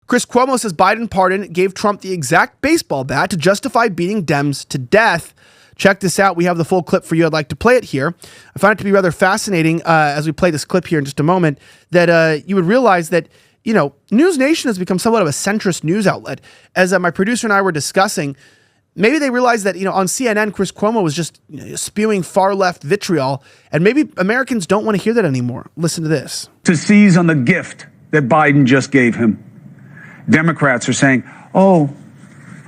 Chris Cuomo says Biden pardon gave Trump the exact baseball bat to justify beating Dems to death. Check this out. We have the full clip for you. I'd like to play it here. I find it to be rather fascinating as we play this clip here in just a moment that you would realize that, you know, News Nation has become somewhat of a centrist news outlet. As my producer and I were discussing, maybe they realized that, you know, on CNN, Chris Cuomo was just spewing far left vitriol, and maybe Americans don't want to hear that anymore. Listen to this. To seize on the gift that Biden just gave him. Democrats are saying, oh,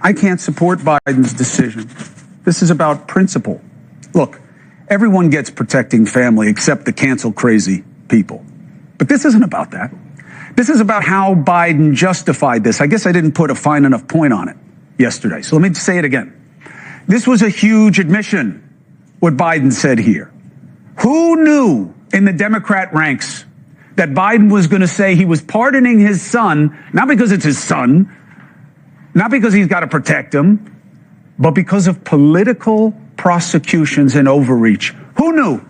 I can't support Biden's decision. This is about principle. Look, everyone gets protecting family except the cancel crazy people. But this isn't about that. This is about how Biden justified this. I guess I didn't put a fine enough point on it yesterday. So let me say it again. This was a huge admission, what Biden said here. Who knew in the Democrat ranks that Biden was going to say he was pardoning his son, not because it's his son, not because he's got to protect him, but because of political prosecutions and overreach? Who knew?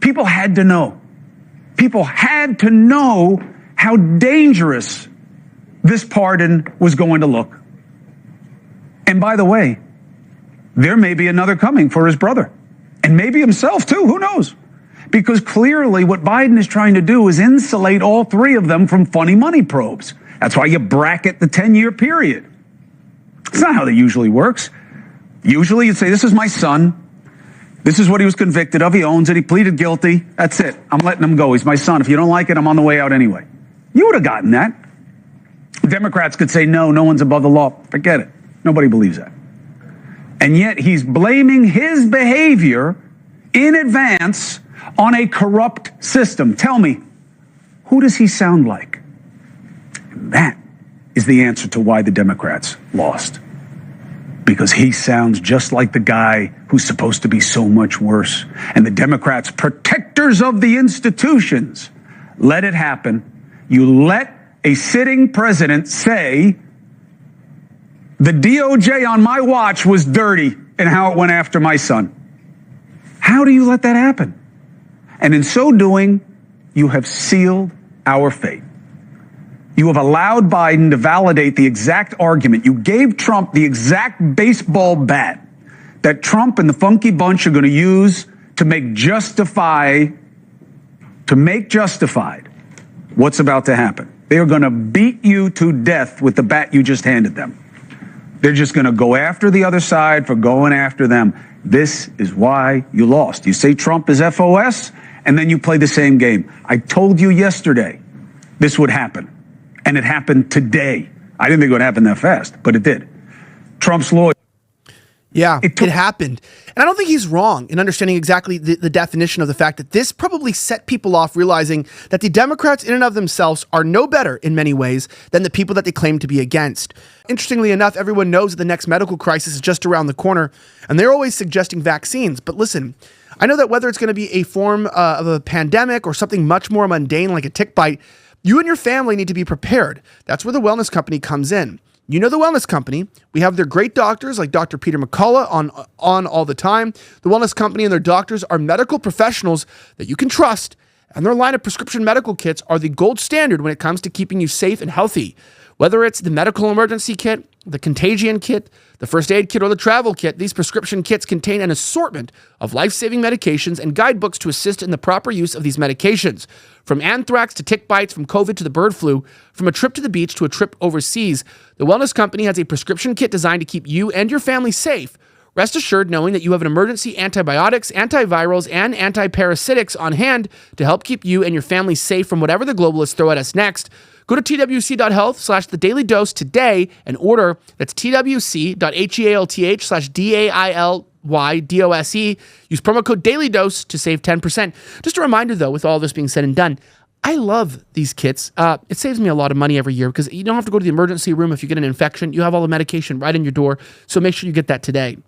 People had to know. People had to know how dangerous this pardon was going to look. And by the way, there may be another coming for his brother, and maybe himself too, who knows? Because clearly what Biden is trying to do is insulate all three of them from funny money probes. That's why you bracket the 10-year period. It's not how that usually works. Usually you'd say, this is my son. This is what he was convicted of. He owns it. He pleaded guilty. That's it. I'm letting him go. He's my son. If you don't like it, I'm on the way out anyway. You would have gotten that. Democrats could say, no, no one's above the law. Forget it. Nobody believes that. And yet he's blaming his behavior in advance on a corrupt system. Tell me, who does he sound like? And that is the answer to why the Democrats lost. Because he sounds just like the guy who's supposed to be so much worse. And the Democrats, protectors of the institutions, let it happen. You let a sitting president say, the DOJ on my watch was dirty in how it went after my son. How do you let that happen? And in so doing, you have sealed our fate. You have allowed Biden to validate the exact argument. You gave Trump the exact baseball bat that Trump and the funky bunch are going to use to make justified what's about to happen. They are going to beat you to death with the bat you just handed them. They're just going to go after the other side for going after them. This is why you lost. You say Trump is FOS, and then you play the same game. I told you yesterday this would happen. And it happened today. I didn't think it would happen that fast, but it did. Trump's lawyer. Yeah, it happened. And I don't think he's wrong in understanding exactly the definition of the fact that this probably set people off realizing that the Democrats in and of themselves are no better in many ways than the people that they claim to be against. Interestingly enough, everyone knows that the next medical crisis is just around the corner, and they're always suggesting vaccines. But listen, I know that whether it's going to be a form of a pandemic or something much more mundane like a tick bite, you and your family need to be prepared. That's where the Wellness Company comes in. You know the Wellness Company. We have their great doctors like Dr. Peter McCullough on all the time. The Wellness Company and their doctors are medical professionals that you can trust, and their line of prescription medical kits are the gold standard when it comes to keeping you safe and healthy. Whether it's the medical emergency kit, the contagion kit, the first aid kit, or the travel kit, these prescription kits contain an assortment of life-saving medications and guidebooks to assist in the proper use of these medications. From anthrax to tick bites, from COVID to the bird flu, from a trip to the beach to a trip overseas, the Wellness Company has a prescription kit designed to keep you and your family safe. Rest assured knowing that you have an emergency antibiotics, antivirals, and antiparasitics on hand to help keep you and your family safe from whatever the globalists throw at us next. Go to twc.health/thedailydose today and order. That's twc.health/DAILYDOSE. Use promo code DailyDose to save 10%. Just a reminder, though, with all this being said and done, I love these kits. It saves me a lot of money every year because you don't have to go to the emergency room if you get an infection. You have all the medication right in your door, so make sure you get that today.